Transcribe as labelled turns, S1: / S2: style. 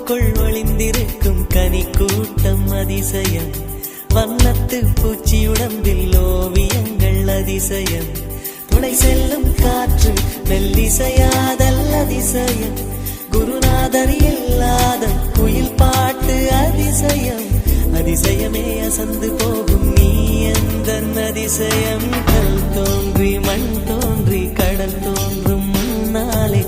S1: பூவுக்குள் ஒளிந்திருக்கும் கனி கூட்டம் அதிசயம். வண்ணத்து பூச்சியுடம்பில் ஓவியங்கள் அதிசயம். துளை செல்லும் காற்று மெல்லிசையாதல் அதிசயம். குருநாதர் இல்லாத குயில் பாட்டு அதிசயம். அதிசயமே அசந்து போகும் நீ எந்த அதிசயம். கல் தோன்றி மண் தோன்றி கடல் தோன்றும் முன்னாலே